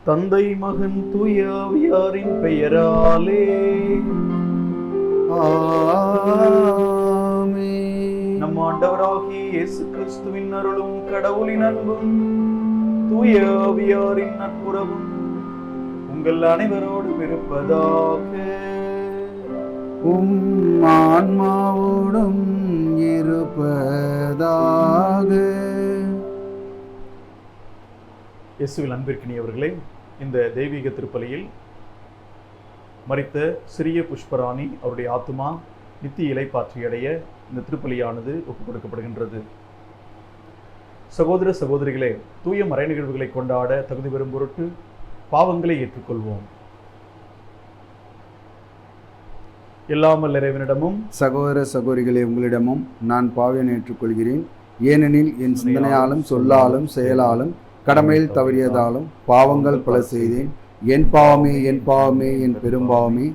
தந்தை மகன் தூய ஆவியாரின் பெயராலே ஆமென். நம் ஆண்டவராகிய இயேசு கிறிஸ்துவின் அருளும் கடவுளின் அன்பும் தூய ஆவியாரின் நட்புறவும் உங்கள் அனைவரோடும் இருப்பதாக. உம் ஆன்மாவோடும் இருப்பதாக. இயேசுவில் அன்பிற்கினியவர்களே, இந்த தெய்வீக திருப்பலியில் மரித்த சிறிய புஷ்பராணி அவருடைய ஆத்துமா நித்திய இலைப்பாற்றியடைய இந்த திருப்பலியானது ஒப்புக் கொடுக்கப்படுகின்றது. சகோதர சகோதரிகளே, தூய மறை நிகழ்வுகளை கொண்டாட தகுதி பெறும் பொருட்டு பாவங்களை ஏற்றுக்கொள்வோம். எல்லாமல் இறைவனிடமும் சகோதர சகோதரிகளே, உங்களிடமும் நான் பாவியனை ஏற்றுக்கொள்கிறேன். ஏனெனில் என் சிந்தனையாலும் சொல்லாலும் செயலாலும் கடமையில் தவறியதாலும் பாவங்கள் பல செய்தேன். என் பாவமே என் பாவமே என் பெரும்பாவமே.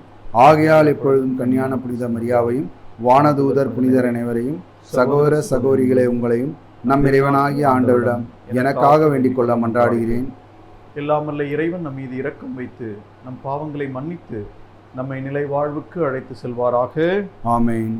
ஆகையால் எப்பொழுதும் கன்னியான புனித மரியாவையும் வானதூதர் புனிதர் அனைவரையும் சகோதர சகோதரிகளை உங்களையும் நம் இறைவனாகிய ஆண்டவரிடம் எனக்காக வேண்டிக் கொள்ள மன்றாடுகிறேன். எல்லாமல்ல இறைவன் நம் மீது இரக்கம் வைத்து நம் பாவங்களை மன்னித்து நம்மை நிலை வாழ்வுக்கு அழைத்து செல்வாராக. ஆமென்.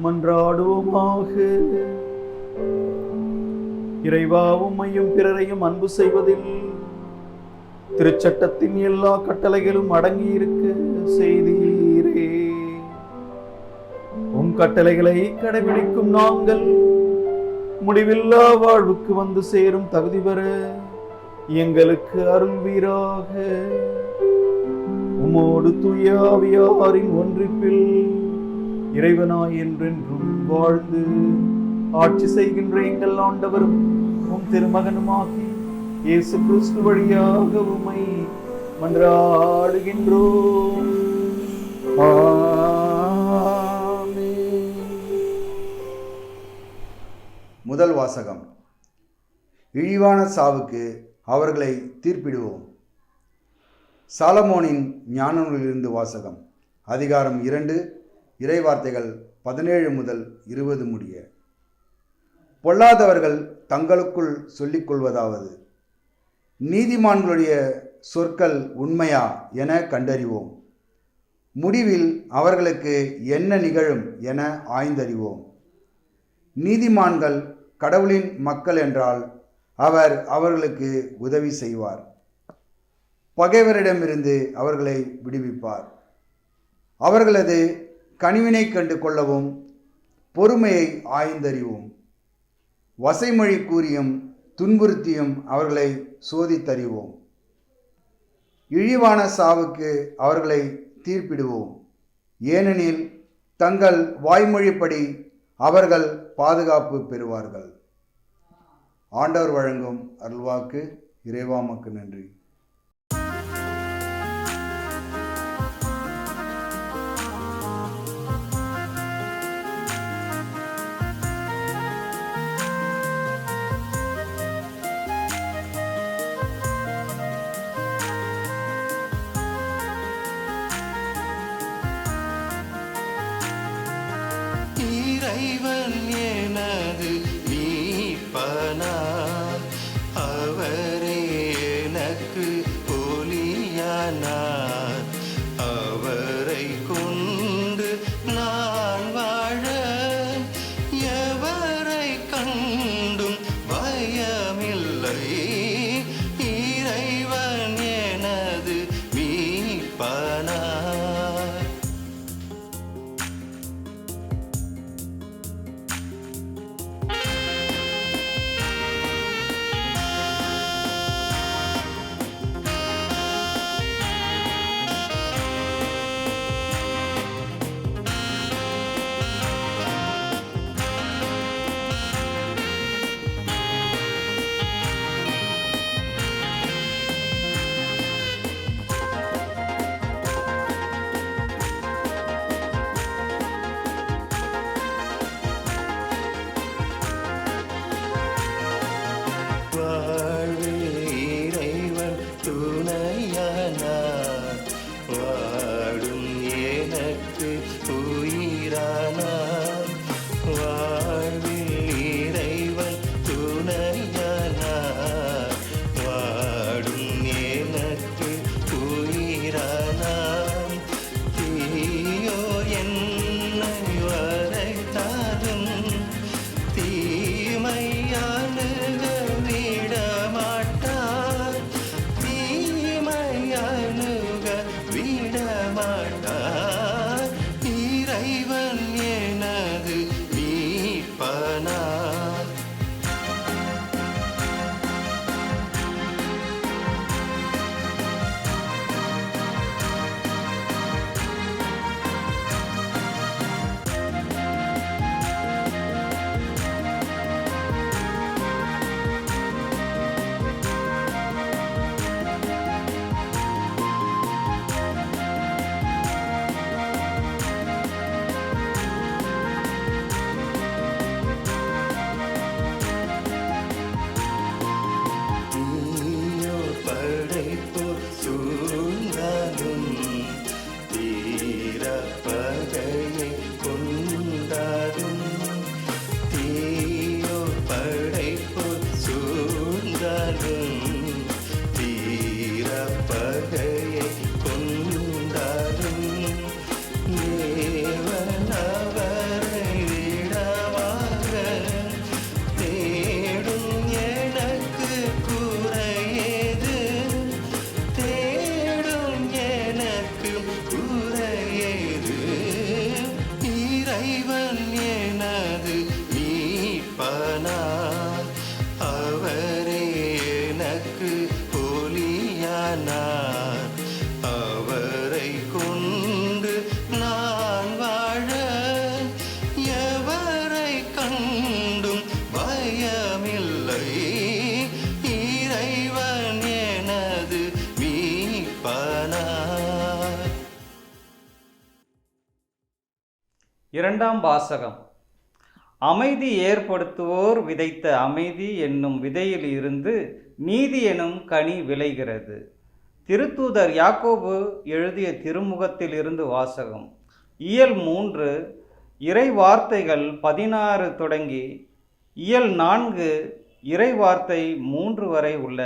மன்றாடுவோமாக. இறைவா, உம்மையும் பிறரையும் அன்பு செய்வதில் திருச்சட்டத்தின் எல்லா கட்டளைகளும் அடங்கியிருக்க செய்தீரே. உம் கட்டளைகளை கடைபிடிக்கும் நாங்கள் முடிவில்லா வாழ்வுக்கு வந்து சேரும் தகுதி பெற எங்களுக்கு அருள்வீராக. உமோடு தூய ஆவியாரின் ஒன்றிப்பில் இறைவனாய் என்றென்றும் வாழ்ந்து ஆட்சி செய்கின்ற எங்கள் ஆண்டவரும் உம் திருமகனுமாகி இயேசு கிறிஸ்து வழியாக உம்மை மன்றாடுகின்றோம். முதல் வாசகம். இழிவான சாவுக்கு அவர்களை தீர்ப்பிடுவோம். சாலமோனின் ஞான நூலிலிருந்து வாசகம். அதிகாரம் 2, இறைவார்த்தைகள் 17 முதல் 20 முடிய. பொல்லாதவர்கள் தங்களுக்குள் சொல்லிக் கொள்வதாவது, நீதிமான்களுடைய சொற்கள் உண்மையா என கண்டறிவோம். முடிவில் அவர்களுக்கு என்ன நிகழும் என ஆய்ந்தறிவோம். நீதிமான்கள் கடவுளின் மக்கள் என்றால் அவர் அவர்களுக்கு உதவி செய்வார். பகைவரிடமிருந்து அவர்களை விடுவிப்பார். அவர்களது கனிவினை கண்டு கொள்ளவும் பொறுமையை ஆய்ந்தறிவோம். வசைமொழி கூறியும் துன்புறுத்தியும் அவர்களை சோதித்தறிவோம். இழிவான சாவுக்கு அவர்களை தீர்ப்பிடுவோம். ஏனெனில் தங்கள் வாய்மொழிப்படி அவர்கள் பாதுகாப்பு பெறுவார்கள். ஆண்டவர் வழங்கும் அருள்வாக்கு. இறைவா உமக்கு நன்றி. இறைவன் எனது மீட்பனார், அவரே எனக்கு ஒளியானார். அவரை கொண்டு நான் வாழ எவரை கண்டும் பயமில்லை. இறைவன் எனது மீட்பனார். இரண்டாம் வாசகம். அமைதி ஏற்படுத்துவோர் விதைத்த அமைதி என்னும் விதையில் இருந்து நீதி எனும் கனி விளைகிறது. திருத்தூதர் யாக்கோபு எழுதிய திருமுகத்தில் இருந்து வாசகம். இயல் 3 இறை வார்த்தைகள் 16 தொடங்கி இயல் 4 இறை வார்த்தை 3 வரை உள்ள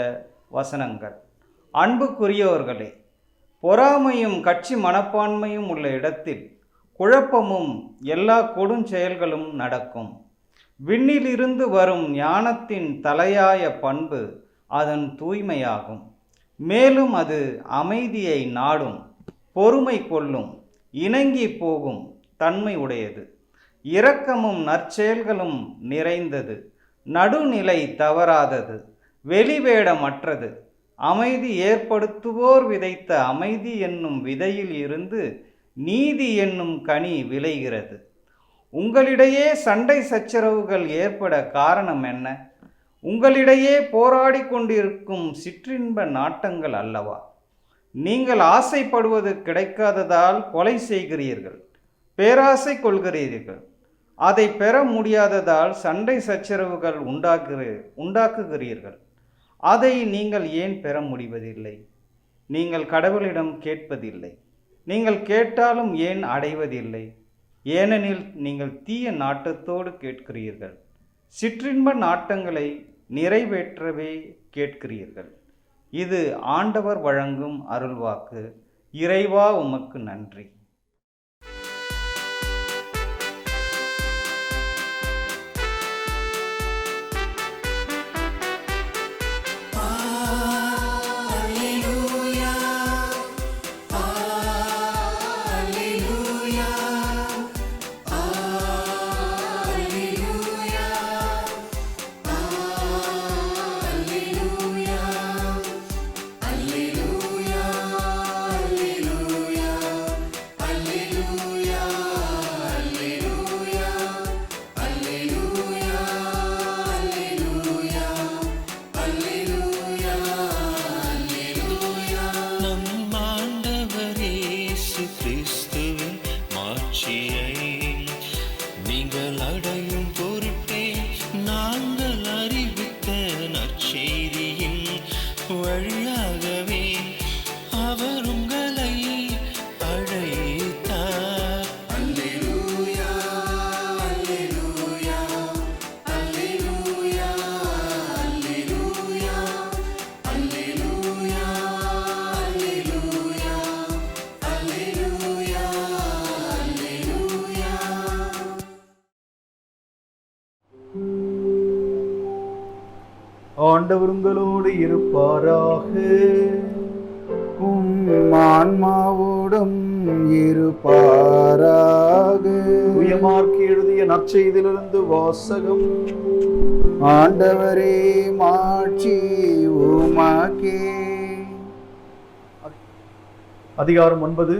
வசனங்கள். அன்புக்குரியவர்களே, பொறாமையும் கட்சி மனப்பான்மையும் உள்ள இடத்தில் குழப்பமும் எல்லா கொடுஞ்செயல்களும் நடக்கும். விண்ணிலிருந்து வரும் ஞானத்தின் தலையாய பண்பு அதன் தூய்மையாகும். மேலும் அது அமைதியை நாடும், பொறுமை கொள்ளும், இணங்கி போகும் தன்மை உடையது, இரக்கமும் நற்செயல்களும் நிறைந்தது, நடுநிலை தவறாதது, வெளிவேடமற்றது. அமைதி ஏற்படுத்துவோர் விதைத்த அமைதி என்னும் விதையில் இருந்து நீதி என்னும் கனி விளைகிறது. உங்களிடையே சண்டை சச்சரவுகள் ஏற்பட காரணம் என்ன? உங்களிடையே போராடி கொண்டிருக்கும் சிற்றின்ப நாட்டங்கள் அல்லவா? நீங்கள் ஆசைப்படுவது கிடைக்காததால் கொலை செய்கிறீர்கள், பேராசை கொள்கிறீர்கள். அதை பெற முடியாததால் சண்டை சச்சரவுகள் உண்டாக்குகிறீர்கள். அதை நீங்கள் ஏன் பெற முடிவதில்லை? நீங்கள் கடவுளிடம் கேட்பதில்லை. நீங்கள் கேட்டாலும் ஏன் அடைவதில்லை? ஏனெனில் நீங்கள் தீய நாட்டத்தோடு கேட்கிறீர்கள், சிற்றின்ப நாட்டங்களை நிறைவேற்றவே கேட்கிறீர்கள். இது ஆண்டவர் வழங்கும் அருள்வாக்கு. இறைவா, உமக்கு நன்றி. வழியாகவே அவர் உங்களை அழைத்தார். அல்லேலூயா, அல்லேலூயா, அல்லேலூயா, அல்லேலூயா, அல்லேலூயா, அல்லேலூயா, அல்லேலூயா, அல்லேலூயா. ஆண்டவர் உங்களோடு இருப்பாராக. ஆன்மாவோடும் இருப்பாராக. உயமார்க்கு எழுதிய நற்செய்தியிலிருந்து வாசகம். ஆண்டவரே, மாட்சி உமக்கே. அதிகாரம் 9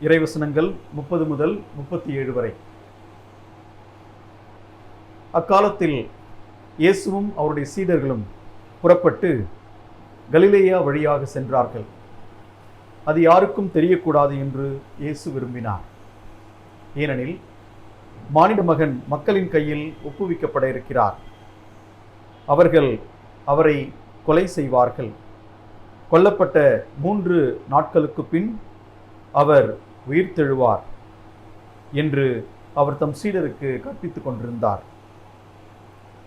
இறைவசனங்கள் 30 முதல் 37 வரை. அக்காலத்தில் இயேசுவும் அவருடைய சீடர்களும் புறப்பட்டு கலிலேயா வழியாக சென்றார்கள். அது யாருக்கும் தெரியக்கூடாது என்று இயேசு விரும்பினார். ஏனெனில் மானிட மகன் மக்களின் கையில் ஒப்புவிக்கப்பட இருக்கிறார். அவர்கள் அவரை கொலை செய்வார்கள். கொல்லப்பட்ட 3 நாட்களுக்கு பின் அவர் உயிர்த்தெழுவார் என்று அவர் தம் சீடருக்கு கற்பித்துக் கொண்டிருந்தார்.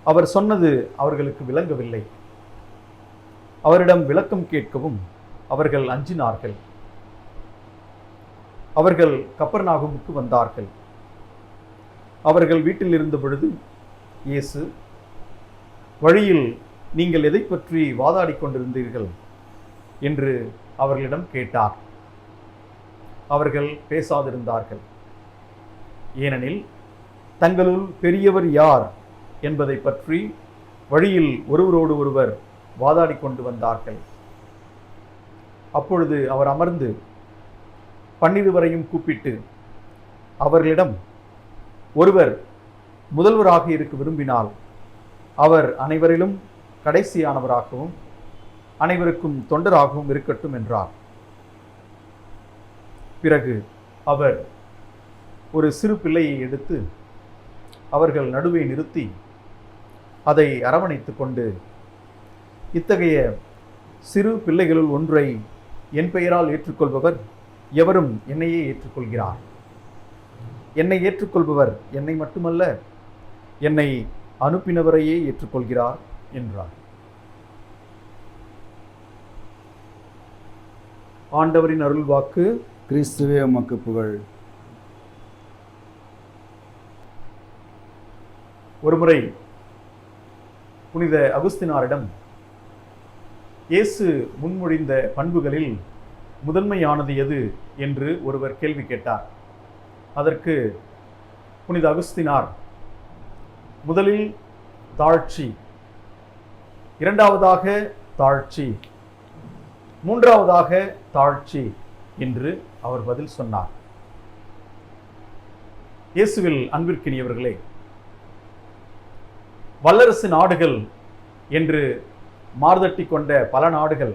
அவர் சொன்னது அவர்களுக்கு விளங்கவில்லை. அவரிடம் விளக்கம் கேட்கவும் அவர்கள் அஞ்சினார்கள். அவர்கள் கப்பர்நாகுமுக்கு வந்தார்கள். அவர்கள் வீட்டில் இருந்த பொழுது இயேசு, வழியில் நீங்கள் எதை பற்றி வாதாடி கொண்டிருந்தீர்கள் என்று அவர்களிடம் கேட்டார். அவர்கள் பேசாதிருந்தார்கள். ஏனெனில் தங்களுள் பெரியவர் யார் என்பதை பற்றி வழியில் ஒருவரோடு ஒருவர் வாதாடி கொண்டு வந்தார்கள். அப்பொழுது அவர் அமர்ந்து 12 வரையும் கூப்பிட்டு அவர்களிடம், ஒருவர் முதல்வராக இருக்க விரும்பினால் அவர் அனைவரிலும் கடைசியானவராகவும் அனைவருக்கும் தொண்டராகவும் இருக்கட்டும் என்றார். பிறகு அவர் ஒரு சிறு பிள்ளையை எடுத்து அவர்கள் நடுவே நிறுத்தி அதை அரவணைத்து கொண்டு, இத்தகைய சிறு பிள்ளைகளுள் ஒன்றை என் பெயரால் ஏற்றுக்கொள்பவர் எவரும் என்னையே ஏற்றுக்கொள்கிறார். என்னை ஏற்றுக்கொள்பவர் என்னை மட்டுமல்ல, என்னை அனுப்பினவரையே ஏற்றுக்கொள்கிறார் என்றார். ஆண்டவரின் அருள் வாக்கு. கிறிஸ்துவே உமக்கு புகழ். ஒருமுறை புனித அகுஸ்தினாரிடம் இயேசு முன்மொழிந்த பண்புகளில் முதன்மையானது எது என்று ஒருவர் கேள்வி கேட்டார். அதற்கு புனித அகுஸ்தினார், முதலில் தாழ்ச்சி, இரண்டாவதாக தாழ்ச்சி, மூன்றாவதாக தாழ்ச்சி என்று அவர் பதில் சொன்னார். இயேசுவில் அன்பிற்கினியவர்களே, வல்லரசு நாடுகள் என்று மார்தட்டி கொண்ட பல நாடுகள்,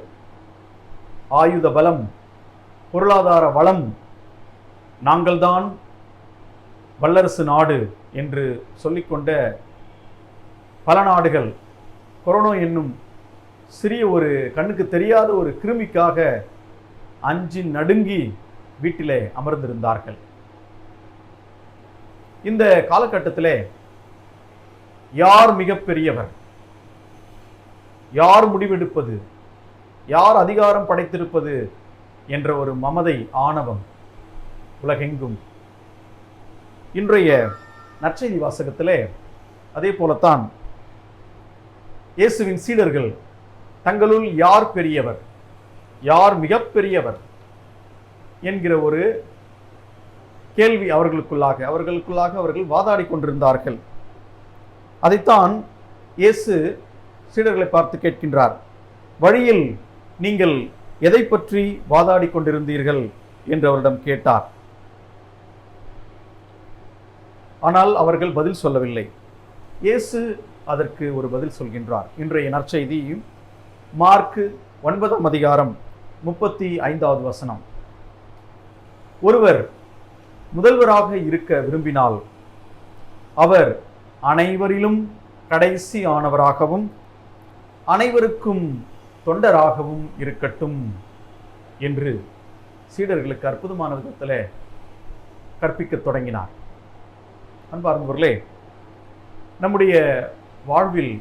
ஆயுத பலம், பொருளாதார வளம், நாங்கள்தான் வல்லரசு நாடு என்று சொல்லிக்கொண்ட பல நாடுகள் கொரோனா என்னும் சிறிய ஒரு கண்ணுக்கு தெரியாத ஒரு கிருமிக்காக அஞ்சி நடுங்கி வீட்டிலே அமர்ந்திருந்தார்கள். இந்த காலகட்டத்திலே யார் மிகப்பெரியவர், யார் முடிவெடுப்பது, யார் அதிகாரம் படைத்திருப்பது என்ற ஒரு மமதை, ஆணவம் உலகெங்கும். இன்றைய நற்செய்தி வாசகத்திலே அதே போலத்தான் இயேசுவின் சீடர்கள் தங்களுள் யார் பெரியவர், யார் மிகப்பெரியவர் என்கிற ஒரு கேள்வி அவர்களுக்குள்ளாக அவர்கள் வாதாடி கொண்டிருந்தார்கள். அதைத்தான் இயேசு சீடர்களை பார்த்து கேட்கின்றார். வழியில் நீங்கள் எதை பற்றி வாதாடி கொண்டிருந்தீர்கள் என்று அவரிடம் கேட்டார். ஆனால் அவர்கள் பதில் சொல்லவில்லை. இயேசு அதற்கு ஒரு பதில் சொல்கின்றார். இன்றைய நற்செய்தி மார்க்கு 9ஆம் அதிகாரம் 35வது வசனம். ஒருவர் முதல்வராக இருக்க விரும்பினால் அவர் அனைவரிலும் கடைசி ஆனவராகவும் அனைவருக்கும் தொண்டராகவும் இருக்கட்டும் என்று சீடர்களுக்கு அற்புதமான விதத்தில் கற்பிக்க தொடங்கினார். அன்பார்ந்தவர்களே, நம்முடைய வாழ்வில்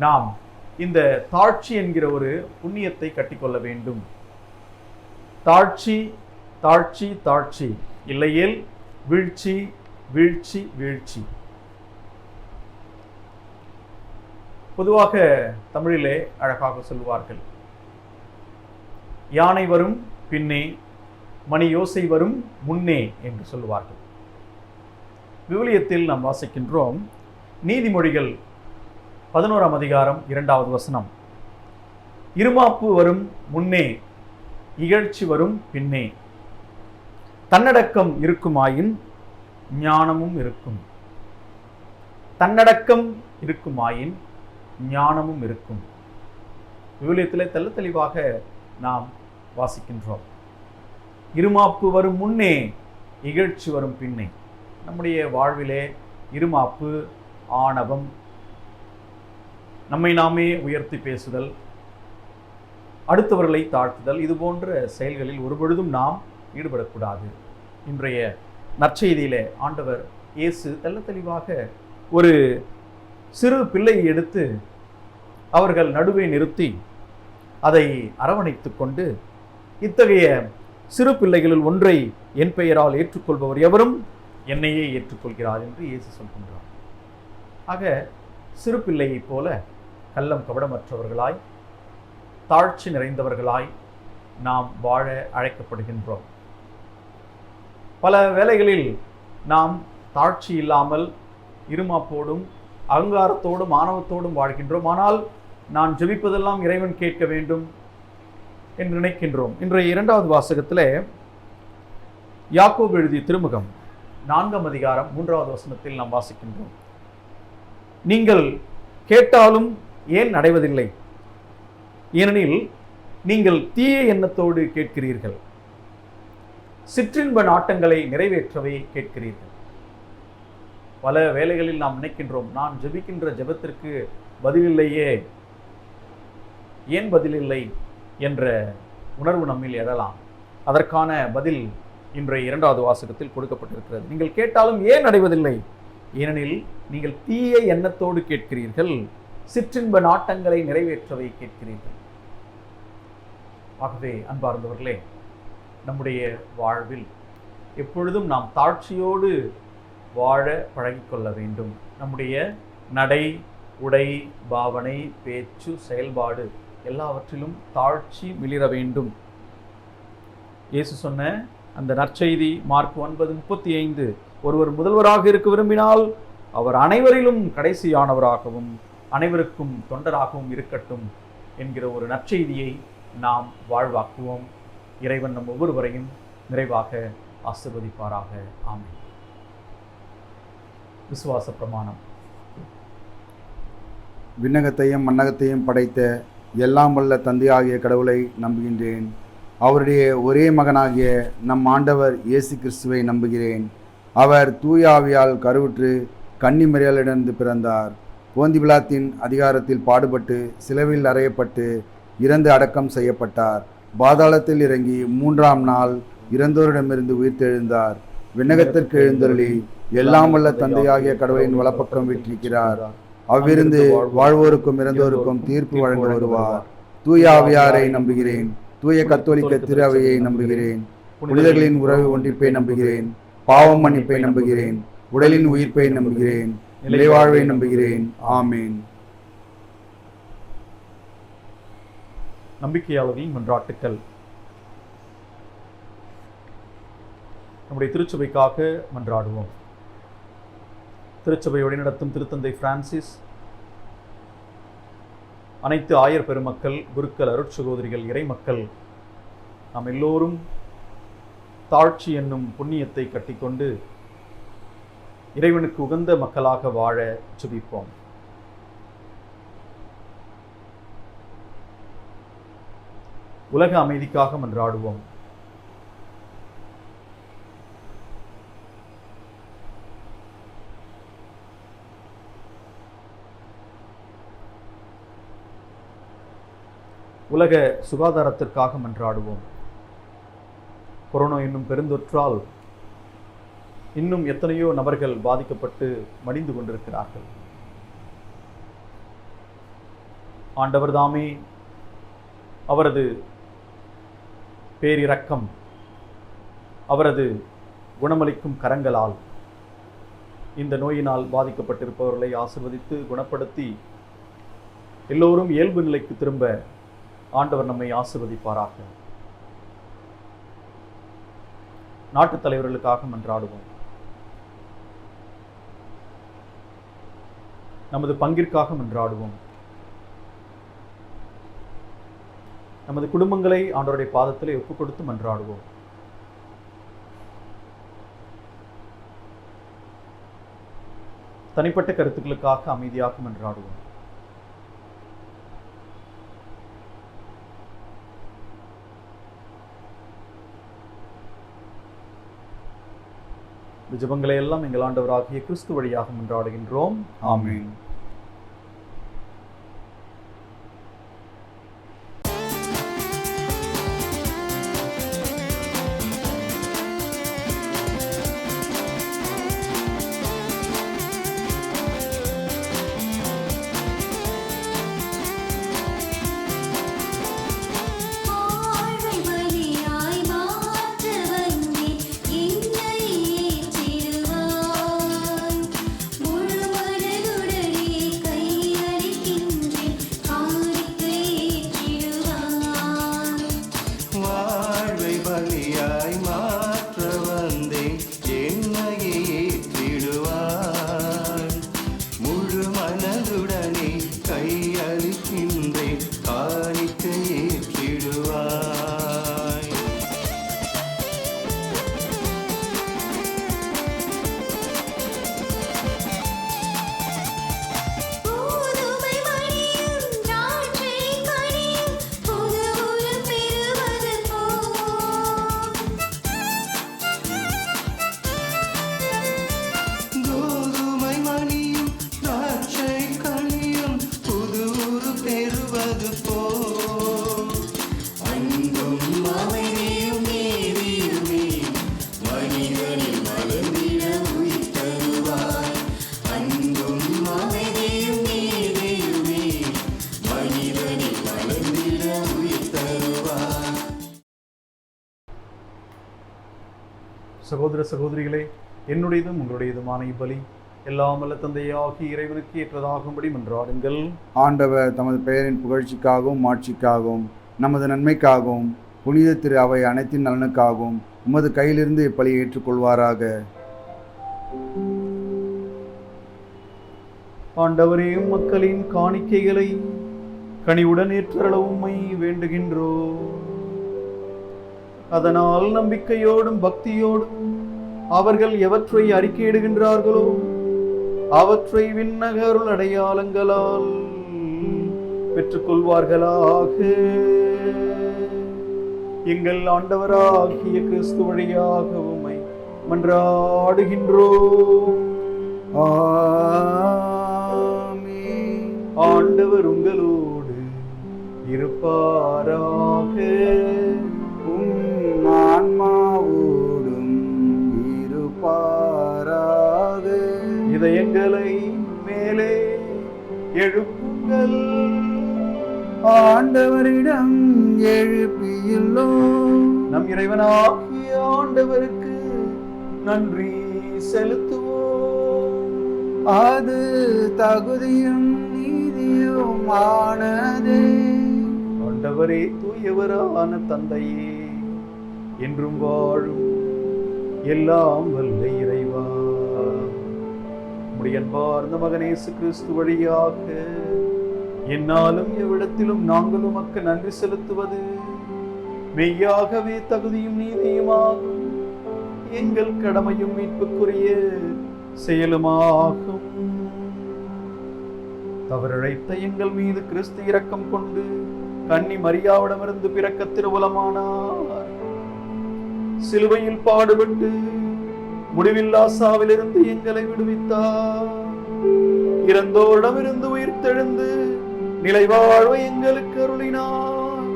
நாம் இந்த தாழ்ச்சி என்கிற ஒரு புண்ணியத்தை கட்டிக்கொள்ள வேண்டும். தாழ்ச்சி தாழ்ச்சி தாழ்ச்சி, இல்லையேல் வீழ்ச்சி வீழ்ச்சி வீழ்ச்சி. பொதுவாக தமிழிலே அழகாக சொல்லுவார்கள், யானை வரும் பின்னே, மணி யோசை வரும் முன்னே என்று சொல்லுவார்கள். விவிலியத்தில் நாம் வாசிக்கின்றோம், நீதிமொழிகள் 11ஆம் அதிகாரம் 2வது வசனம், இருமாப்பு வரும் முன்னே, இகழ்ச்சி வரும் பின்னே, தன்னடக்கம் இருக்குமாயின் ஞானமும் இருக்கும். தன்னடக்கம் இருக்குமாயின் ஞானமும் இருக்கும். விவிலியத்திலே தெள்ள தெளிவாக நாம் வாசிக்கின்றோம். இருமாப்பு வரும் முன்னே, இகழ்ச்சி வரும் பின்னே. நம்முடைய வாழ்விலே இருமாப்பு, ஆணவம், நம்மை நாமே உயர்த்தி பேசுதல், அடுத்தவர்களை தாழ்த்துதல், இது போன்ற செயல்களில் ஒருபொழுதும் நாம் ஈடுபடக்கூடாது. இன்றைய நற்செய்தியிலே ஆண்டவர் இயேசு தெள்ள தெளிவாக ஒரு சிறு பிள்ளையை எடுத்து அவர்கள் நடுவே நிறுத்தி அதை அரவணைத்து கொண்டு, இத்தகைய சிறு பிள்ளைகளில் ஒன்றை என் பெயரால் ஏற்றுக்கொள்பவர் எவரும் என்னையே ஏற்றுக்கொள்கிறார் என்று இயேசு சொல்கின்றார். ஆக சிறு பிள்ளையைப் போல கள்ளம் கபடமற்றவர்களாய், தாழ்ச்சி நிறைந்தவர்களாய் நாம் வாழ அழைக்கப்படுகின்றோம். பல வேளைகளில் நாம் தாழ்ச்சி இல்லாமல் இருமாப்போடும் அகங்காரத்தோடும் ஆணவத்தோடும் வாழ்கின்றோம். ஆனால் நான் ஜெபிப்பதெல்லாம் இறைவன் கேட்க வேண்டும் என்று நினைக்கின்றோம். இன்றைய 2வது வாசகத்திலே யாக்கோபு எழுதிய திருமுகம் 4ஆம் அதிகாரம் 3வது வசனத்தில் நாம் வாசிக்கின்றோம், நீங்கள் கேட்டாலும் ஏன் அடைவதில்லை? ஏனெனில் நீங்கள் தீய எண்ணத்தோடு கேட்கிறீர்கள், சிற்றின்ப நாட்டங்களை நிறைவேற்றவே கேட்கிறீர்கள். பல வேளைகளில் நாம் நினைக்கின்றோம், நான் ஜெபிக்கின்ற ஜெபத்திற்கு பதிலில்லையே, ஏன் பதிலில்லை என்ற உணர்வு நம்மில் எழலாம். அதற்கான பதில் இன்றைய 2வது வாசகத்தில் கொடுக்கப்பட்டிருக்கிறது. நீங்கள் கேட்டாலும் ஏன் அடைவதில்லை? ஏனெனில் நீங்கள் தீய எண்ணத்தோடு கேட்கிறீர்கள், சிற்றின்ப நாட்டங்களை நிறைவேற்றவை கேட்கிறீர்கள். ஆகவே அன்பார்ந்தவர்களே, நம்முடைய வாழ்வில் எப்பொழுதும் நாம் தாழ்ச்சியோடு வாழ பழகிக்கொள்ள வேண்டும். நம்முடைய நடை, உடை, பாவனை, பேச்சு, செயல்பாடு எல்லாவற்றிலும் தாழ்ச்சி மிளிர வேண்டும். இயேசு சொன்ன அந்த நற்செய்தி மார்க் 9:35, ஒருவர் முதல்வராக இருக்க விரும்பினால் அவர் அனைவரிலும் கடைசியானவராகவும் அனைவருக்கும் தொண்டராகவும் இருக்கட்டும் என்கிற ஒரு நற்செய்தியை நாம் வாழ்வாக்குவோம். இறைவன் நம் ஒவ்வொருவரையும் நிறைவாக ஆசீர்வதிப்பாராக. ஆமென். விசுவாச பிரமாணம். விண்ணகத்தையும் மண்ணகத்தையும் படைத்த எல்லாம் வல்ல தந்தையாகிய கடவுளை நம்புகின்றேன். அவருடைய ஒரே மகனாகிய நம் ஆண்டவர் இயேசு கிறிஸ்துவை நம்புகிறேன். அவர் தூய ஆவியால் கருவுற்று கன்னி மரியாளிடந்து பிறந்தார். போந்தி பிலாத்தின் அதிகாரத்தில் பாடுபட்டு சிலுவையில் அறையப்பட்டு இறந்து அடக்கம் செய்யப்பட்டார். பாதாளத்தில் இறங்கி 3ஆம் நாள் இறந்தோரிடமிருந்து உயிர்த்தெழுந்தார். விண்ணகத்திற்கு எழுந்தருளி எல்லாம் வல்ல தந்தையாகிய கடவுளின் வலப்பக்கம் வீற்றிருக்கிறார். அவ்விருந்து வாழ்வோருக்கும் இறந்தோருக்கும் தீர்ப்பு வழங்க வருவார். தூய ஆவியாரை நம்புகிறேன். தூய கத்தோலிக்க திரு அவையை நம்புகிறேன். புனிதர்களின் உறவு ஒன்றிப்பை நம்புகிறேன். பாவம் மன்னிப்பை நம்புகிறேன். உடலின் உயிர்ப்பை நம்புகிறேன். நிலைவாழ்வை நம்புகிறேன். ஆமேன். நம்பிக்கையாளர்களின் மன்றாட்டுக்கள். நம்முடைய திருச்சபைக்காக மன்றாடுவோம். திருச்சபை வழிநடத்தும் திருத்தந்தை பிரான்சிஸ், அனைத்து ஆயர் பெருமக்கள், குருக்கள், அருட்சகோதரிகள், இறைமக்கள், நாம் எல்லோரும் தாழ்ச்சி என்னும் புண்ணியத்தை கட்டிக்கொண்டு இறைவனுக்கு உகந்த மக்களாக வாழ ஜெபிப்போம். உலக அமைதிக்காக மன்றாடுவோம். உலக சுகாதாரத்திற்காக மன்றாடுவோம். கொரோனா என்னும் பெருந்தொற்றால் இன்னும் எத்தனையோ நபர்கள் பாதிக்கப்பட்டு மடிந்து கொண்டிருக்கிறார்கள். ஆண்டவர் தாமே அவரது பேரிரக்கம், அவரது குணமளிக்கும் கரங்களால் இந்த நோயினால் பாதிக்கப்பட்டிருப்பவர்களை ஆசீர்வதித்து குணப்படுத்தி எல்லோரும் இயல்பு நிலைக்கு திரும்ப ஆண்டவர் நம்மை ஆசீர்வதிப்பாராக. நாட்டுத் தலைவர்களுக்காக மன்றாடுவோம். நமது பங்கிற்காக மன்றாடுவோம். நமது குடும்பங்களை ஆண்டவருடைய பாதத்திலே ஒப்புக் கொடுத்து மன்றாடுவோம். தனிப்பட்ட கருத்துக்களுக்காக அமைதியாக மன்றாடுவோம். இந்த ஜெபங்களை எல்லாம் எங்கள் ஆண்டவராகிய கிறிஸ்து வழியாக மன்றாடுகின்றோம். ஆமென். ஆழ்வை பலியாய் மாற்ற வந்தே என்னை ஏற்றிடுவாய். முழு மனதுடனே சகோதர சகோதரிகளே, என்னுடையதும் உங்களுடையதுமான இப்பலி எல்லாம் வல்ல தந்தையாகி இறைவனுக்கு ஏற்றதாகும்படி மன்றாடுங்கள். ஆண்டவர் தமது பெயரின் புகழ்ச்சிக்காகவும் மாட்சிக்காகவும் நமது நன்மைக்காகவும் புனித திரு அவை அனைத்தின் நலனுக்காகவும் உமது கையிலிருந்து இப்பலியை ஏற்றுக்கொள்வாராக. ஆண்டவரே, மக்களின் காணிக்கைகளை கனிவுடன் ஏற்றருள உம்மை வேண்டுகின்றோம். அதனால் நம்பிக்கையோடும் பக்தியோடும் அவர்கள் எவற்றை அறிக்கையிடுகின்றார்களோ அவற்றை விண்ணக அருள் அடையாளங்களால் பெற்றுக்கொள்வார்களாக. எங்கள் ஆண்டவராகிய கிறிஸ்து வழியாக உம்மை மன்றாடுகின்றோம். ஆமென். ஆண்டவர் உங்களோடு இருப்பாராக. உம் ஆன்மாவோடும் இருப்பாராக. இதயங்களை மேலே எழுப்புங்கள். ஆண்டவரிடம் எழுப்பியுள்ளோம். நம் இறைவனாகிய ஆண்டவருக்கு நன்றி செலுத்துவோம். அது தகுதியும் நீதியுமானதே. ஆண்டவரே, தூயவரான தந்தையே, என்றும் வாழும் எல்லாம் வல்ல இறைவா, உம்முடைய அன்பார்ந்த மகன் இயேசு கிறிஸ்து வழியாக என்னாலும் எவ்விடத்திலும் நாங்கள் உமக்கு நன்றி செலுத்துவது மெய்யாகவே தகுதியும் நீதியுமாகும். எங்கள் கடமையும் மீட்புக்குரிய செயலுமாகும். தவறிழைத்த எங்கள் மீது கிறிஸ்து இரக்கம் கொண்டு கன்னி மரியாவிடமிருந்து பிறக்க திருவுலமானார். சிலுவையில் பாடுபட்டு முடிவில்லா சாவிலிருந்து எங்களை விடுவித்தார். இறந்தோரிடமிருந்து உயிர்த்தெழுந்து நிலைவாழ்வை எங்களுக்கு அருளினார்.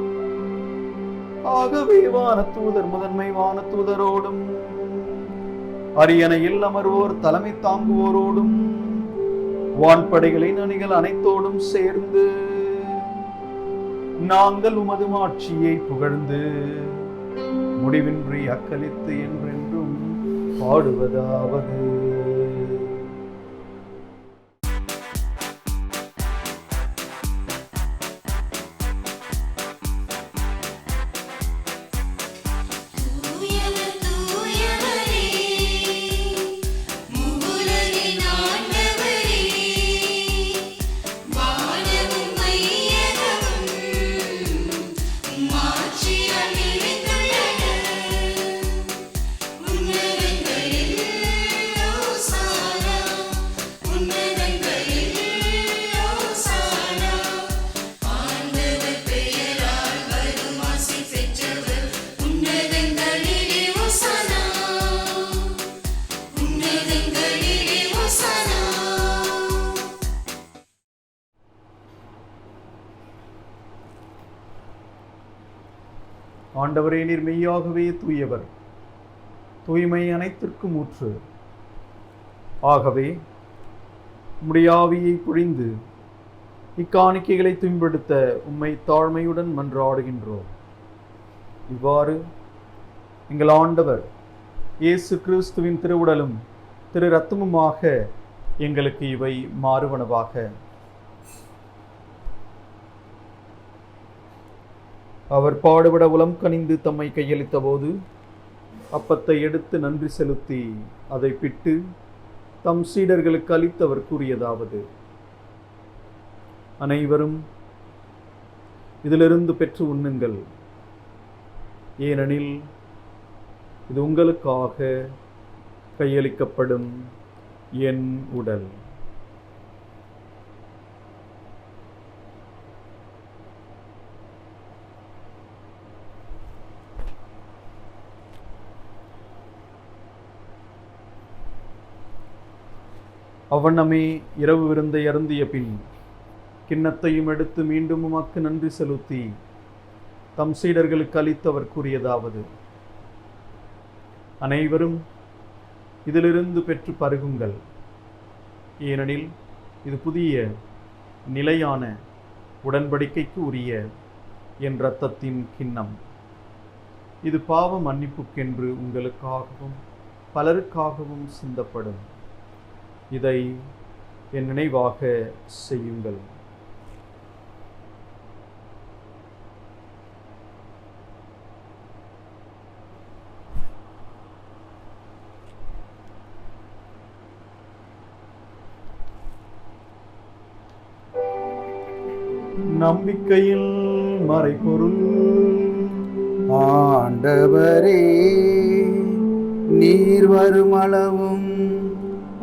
ஆகவே வானதூதர் முதன்மை வானதூதரோடும் அரியணையில் அமர்வோர் தலைமை தாங்குவோரோடும் வான்படைகளின் அணிகள் அனைத்தோடும் சேர்ந்து நாங்கள் உமது மாட்சியை புகழ்ந்து முடிவின்றி அக்களித்து என்றென்றும் பாடுவதாவது. தூயவர் தூயவரே, முகுலரின் ஆண்டவரே, வானமும் மையகமும் மாட்சியால் நிறைந்துள்ளன. உன்னதங்களில் ஓசானா, உன்னதங்களில் ஓசானா. ஆண்டவர் பெயரால் வரும் ஆசி பெற்றவர் உன்னதங்களிலே ஓசானா, உன்னதங்களிலே ஓசானா. ஆண்டவரே, நீர் மெய்யாகவே தூயவர், தூய்மை அனைத்திற்கும் ஊற்று. ஆகவே உம்முடைய ஆவியை பொழிந்து இக்காணிக்கைகளை தூய்மைப்படுத்த உம்மை தாழ்மையுடன் மன்றாடுகின்றோம். இவ்வாறு எங்கள் ஆண்டவர் இயேசு கிறிஸ்துவின் திருவுடலும் திரு இரத்தமுமாக எங்களுக்கு இவை மாறுவனவாக. அவர் பாடுபட உளம் கனிந்து தம்மை கையளித்த போது அப்பத்தை எடுத்து நன்றி செலுத்தி அதை பிட்டு தம் சீடர்களுக்கு அளித்தவர் கூறியதாவது: அனைவரும் இதிலிருந்து பெற்று உண்ணுங்கள், ஏனெனில் இது உங்களுக்காக கையளிக்கப்படும் என் உடல். அவ்வண்ணமே இரவு விருந்தை அருந்திய பின் கிண்ணத்தையும் எடுத்து மீண்டும் உமக்கு நன்றி செலுத்தி தம் சீடர்களுக்கு அளித்தவர் கூறியதாவது: அனைவரும் இதிலிருந்து பெற்று பருகுங்கள், ஏனெனில் இது புதிய நிலையான உடன்படிக்கைக்கு உரிய என் இரத்தத்தின் கிண்ணம். இது பாவ மன்னிப்புக்கென்று உங்களுக்காகவும் பலருக்காகவும் சிந்தப்படும். இதை என் நினைவாக செய்யுங்கள். நம்பிக்கையில் மறைபொருள். ஆண்டவரே, நீர் வருமளவும்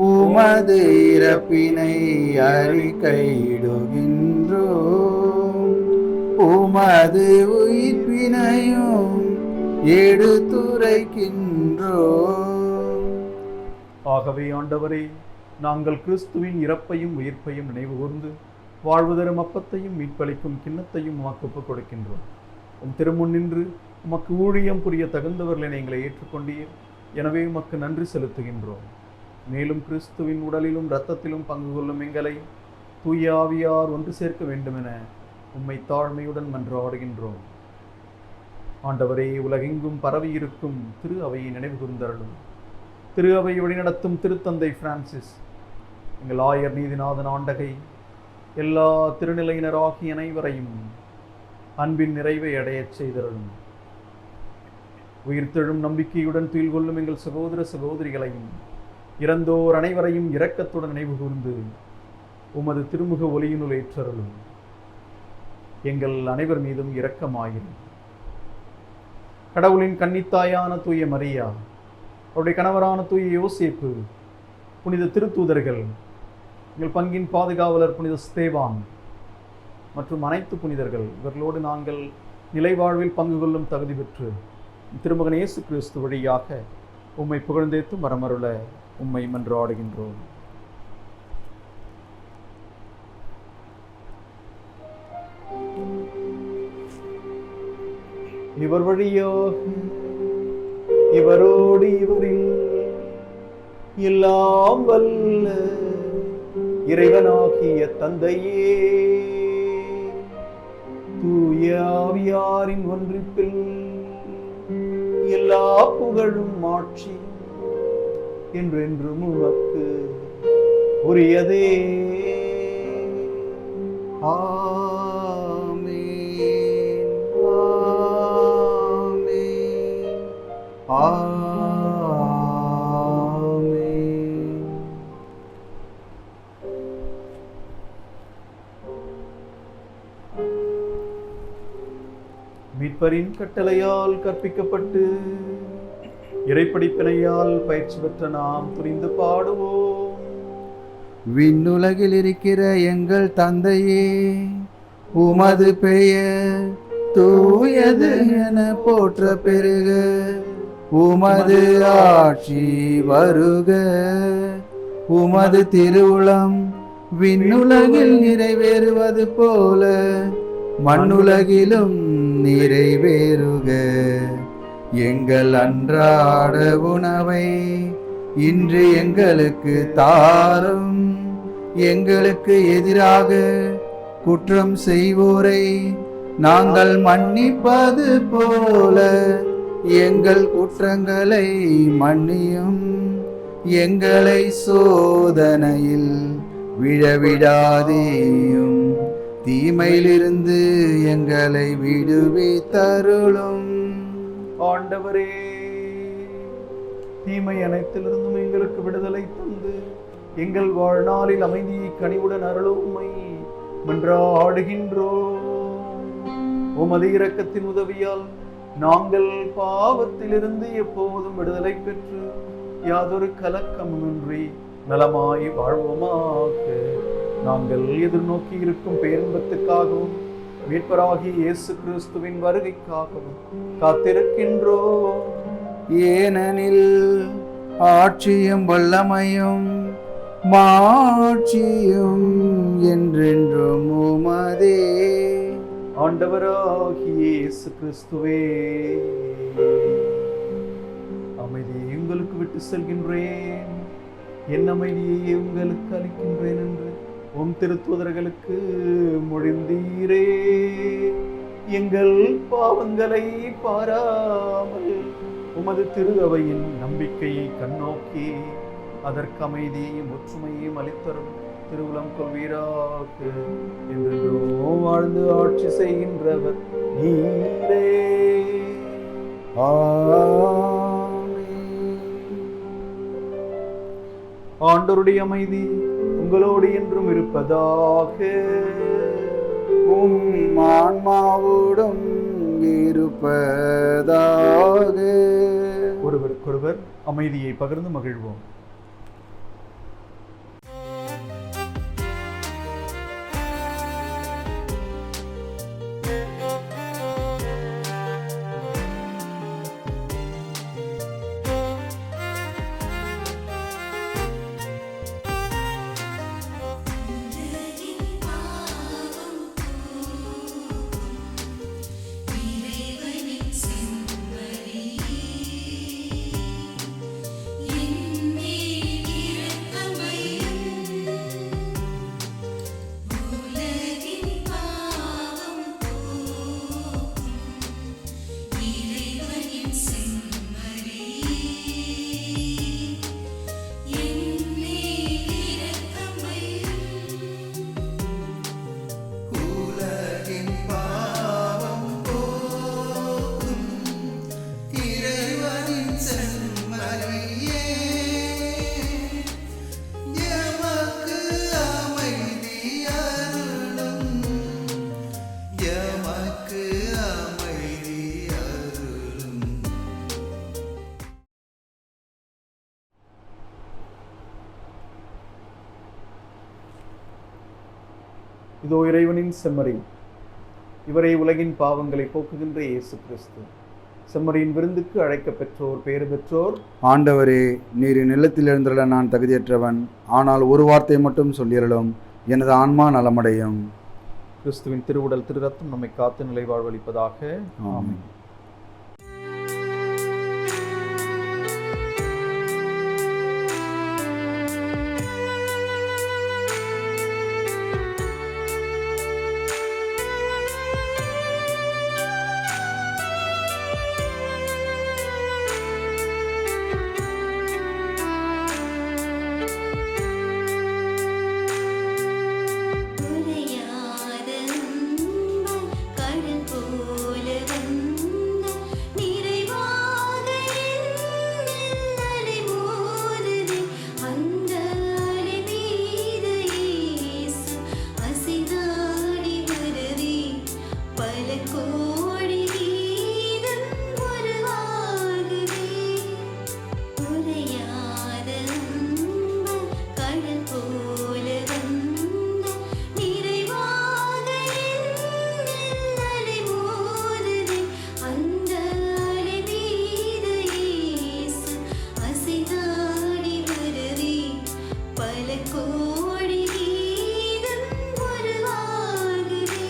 உமது இறப்பினை அறிக்கையிடுகின்றோம், உமது உயிர்ப்பினையும் எடுத்துரைக்கின்றோம். ஆகவே ஆண்டவரே, நாங்கள் கிறிஸ்துவின் இறப்பையும் உயிர்ப்பையும் நினைவு கூர்ந்து வாழ்வு தரும் அப்பத்தையும் மீட்பளிக்கும் கிண்ணத்தையும் உமக்கு ஒப்புக் கொடுக்கின்றோம். உம் திருமுன் நின்று உமக்கு ஊழியம் புரிய தகுந்தவர்களை எங்களை ஏற்றுக்கொண்டீர். எனவே உமக்கு நன்றி செலுத்துகின்றோம். மேலும் கிறிஸ்துவின் உடலிலும் இரத்தத்திலும் பங்கு கொள்ளும் எங்களை தூய ஆவியார் ஒன்று சேர்க்க வேண்டுமென உம்மை தாழ்மையுடன் மன்றாடுகின்றோம். ஆண்டவரே, உலகெங்கும் பரவியிருக்கும் திரு அவையை நினைவு கூர்ந்தருளும். திரு அவை வழிநடத்தும் திருத்தந்தை பிரான்சிஸ், எங்கள் ஆயர் நீதிநாதன் ஆண்டகை, எல்லா திருநிலையினராகிய அனைவரையும் அன்பின் நிறைவை அடையச் செய்தருளும். உயிர்த்தெழும் நம்பிக்கையுடன் துயில் கொள்ளும் எங்கள் சகோதர சகோதரிகளையும் இறந்தோர் அனைவரையும் இரக்கத்துடன் நினைவு கூர்ந்து உமது திருமுக ஒளியினுள் ஏற்றருளும். எங்கள் அனைவர் மீதும் இரக்கமாயிரும். கடவுளின் கன்னித்தாயான தூய மரியா, அவருடைய கணவரான தூய யோசேப்பு, புனித திருத்தூதர்கள், எங்கள் பங்கின் பாதுகாவலர் புனித ஸ்தேவான் மற்றும் அனைத்து புனிதர்கள், இவர்களோடு நாங்கள் நிலைவாழ்வில் பங்கு கொள்ளும் தகுதி பெற்று திருமகன் இயேசு கிறிஸ்து வழியாக உம்மை புகழ்ந்தேத்தும் வரமருள உம்மை மன்றாடுகின்றோம். இவர் வழியாக, இவரோடு இவரில் எல்லாம் வல்ல இறைவனாகிய தந்தையே, தூய ஆவியாரின் ஒன்றிப்பில் எல்லா புகழும் ஆட்சி என்றென்றும் உமக்கு உரியதே. ஆமென், ஆமென், ஆமென். மீட்பரின் கட்டளையால் கற்பிக்கப்பட்டு இறைப்படிப்பினையால் பயிற்சி பெற்ற நாம் துணிந்து பாடுவோம். விண்ணுலகில் இருக்கிற எங்கள் தந்தையே, உமது பெயர் தூயது என போற்ற பெருக, உமது ஆட்சி வருக, உமது திருவுளம் விண்ணுலகில் நிறைவேறுவது போல மண்ணுலகிலும் நிறைவேறுக. எங்கள் அன்றாட உணவை இன்று எங்களுக்கு தாரும். எங்களுக்கு எதிராக குற்றம் செய்வோரை நாங்கள் மன்னிப்பது போல எங்கள் குற்றங்களை மன்னியும். எங்களை சோதனையில் விழவிடாதேயும், தீமையிலிருந்து எங்களை விடுவித்தருளும். ஆண்டவரே, தீமை அனைத்திலிருந்தும் எங்களுக்கு விடுதலை தந்து எங்கள் வாழ்நாளில் அமைதியை கனிவுடன் அருளுமை மன்றாடுகின்றோம். உமது இரக்கத்தின் உதவியால் நாங்கள் பாவத்திலிருந்து எப்போதும் விடுதலை பெற்று யாதொரு கலக்கமின்றி நலமாய் வாழ்வோமாக. நாங்கள் எதிர்நோக்கி இருக்கும் பேரின்பத்துக்காகவும் மீட்பராகிய இயேசு கிறிஸ்துவின் வருகைக்காகவும் காத்திருக்கின்றோம். ஏனெனில் ஆட்சியும் வல்லமையும் மாட்சியும் என்றென்றும் உமதே. ஆண்டவராகிய இயேசு கிறிஸ்துவே, அமைதியை உங்களுக்கு விட்டு செல்கின்றேன், என் அமைதியை உங்களுக்கு அளிக்கின்றேன் என்று உம் திருத்தூதர்களுக்கு மொழிந்தீரே. எங்கள் பாவங்களை பாராமல் உமது திரு அவையின் நம்பிக்கையை கண்ணோக்கி அதற்கு அமைதியையும் ஒற்றுமையையும் அளித்தரும் திருவுளம் கொள்வீராக. என்றென்றும் வாழ்ந்து ஆட்சி செய்கின்றவர் நீரே. ஆண்டவருடைய அமைதி உங்களோடு என்றும் இருப்பதாக. உம் ஆன்மாவோடும் இருப்பதாக. ஒருவருக்கொருவர் அமைதியை பகிர்ந்து மகிழ்வோம். உலகின் பாவம் இறைவனின் செம்மறியே என்னில் இரக்கம் வையும். உலகின் பாவம் இறைவனின் செம்மறியே என்னில் இரக்கம் வையும். உலகின் பாவம் போக்கும் இறைவனின் செம்மறியே எமக்கு அமைதி அருளும். எமக்கு அமைதி அருளும். இதோ இறைவனின் செம்மறி, இவரை உலகின் பாவங்களை போக்குகின்ற இயேசு கிறிஸ்து. செம்மறியின் விருந்துக்கு அழைக்க பெற்றோர் பேறு பெற்றோர். ஆண்டவரே, நீர் நிலத்தில் எழுந்துள்ள நான் தகுதியற்றவன். ஆனால் ஒரு வார்த்தை மட்டும் சொல்லியருளும், எனது ஆன்மா நலமடையும். கிறிஸ்துவின் திருவுடல் திரு ரத்தம் நம்மை காத்து நிலை வாழ்வளிப்பதாக. ஆமென். உரையாத அன்பால் கடல் போல வந்த நிறைவாக என்னில் அலை மோதுதே. அந்த அலை மீது இயேசு அசைந்தாடி வருதே. பல கோடி கீதம் உருவாகுதே. உரையாத அன்பால் கடல் போல வந்த நிறைவாக என்னில் அலை மோதுதே. அந்த அலை மீது இயேசு அசைந்தாடி வருதே. பல கோடி கீதம் உருவாகுதே.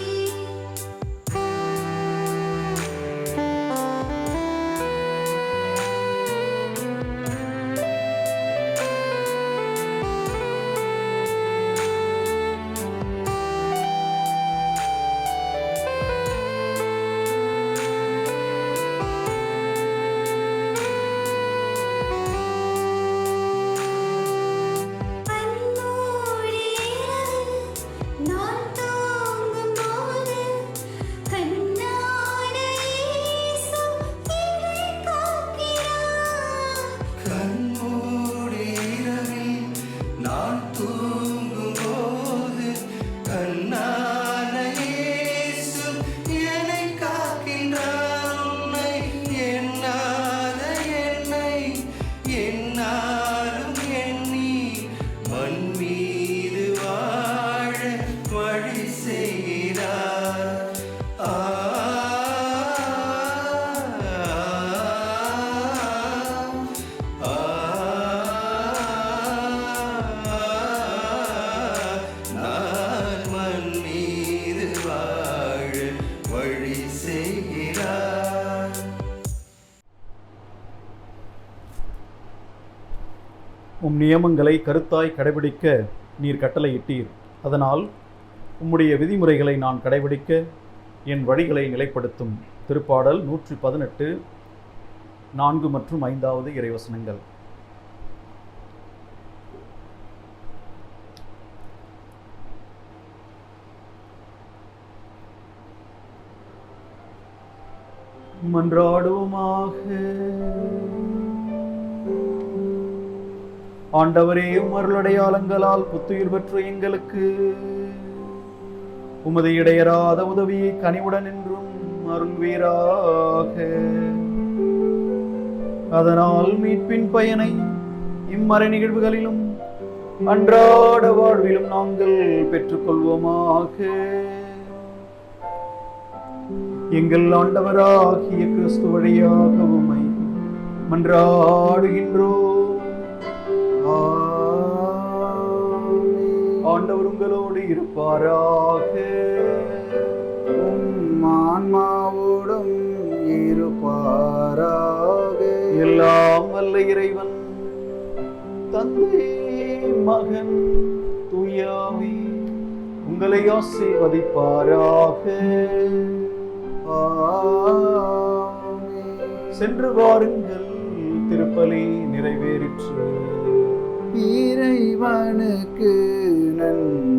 அன்போடு இரவில் நான் தூங்கும்போது கண்ணான இயேசு என்னை காக்கிறார். கண்மூடி இரவில் நான் தூங்கும்போது கண்ணான இயேசு என்னை காக்கின்றார். உன்னை எண்ணாத என்னை என்னாலும் எண்ணி மண் மீது வாழ வழி செய்கிறார். நான் மண் மீது வாழ வழி செய்கிறார். உம் நியமங்களை கருத்தாய் கடைபிடிக்க நீர் கட்டளையிட்டீர். அதனால் உம்முடைய விதிமுறைகளை நான் கடைபிடிக்க என் வழிகளை நிலைப்படுத்தும். திருப்பாடல் 118. 4 மற்றும் 5வது இறைவசனங்கள். மன்றாடுவோமாக. ஆண்டவரே, உமருடையாளங்களால் புத்துயிர் பெற்ற எங்களுக்கு உமது இடையராத உதவியை கனிவுடன் என்றும் அருள்வீராக. அதனால் மீட்பின் பயனை இம்மறை நிகழ்வுகளிலும் அன்றாட வாழ்விலும் நாங்கள் பெற்றுக்கொள்வோமாக. எங்கள் ஆண்டவராகிய கிறிஸ்து வழியாக உம்மை மன்றாடுகின்றோம். ஆண்டவர் உங்களோடு இருப்பாராக. ஆன்மாவோடும் இருப்பாராக. எல்லாம் வல்ல இறைவன் தந்தை, மகன், தூயாவி உங்களை ஆசீர்வதிப்பாராக. சென்று வாருங்கள், திருப்பலி நிறைவேறிற்று. இறைவனுக்கு நன்றி.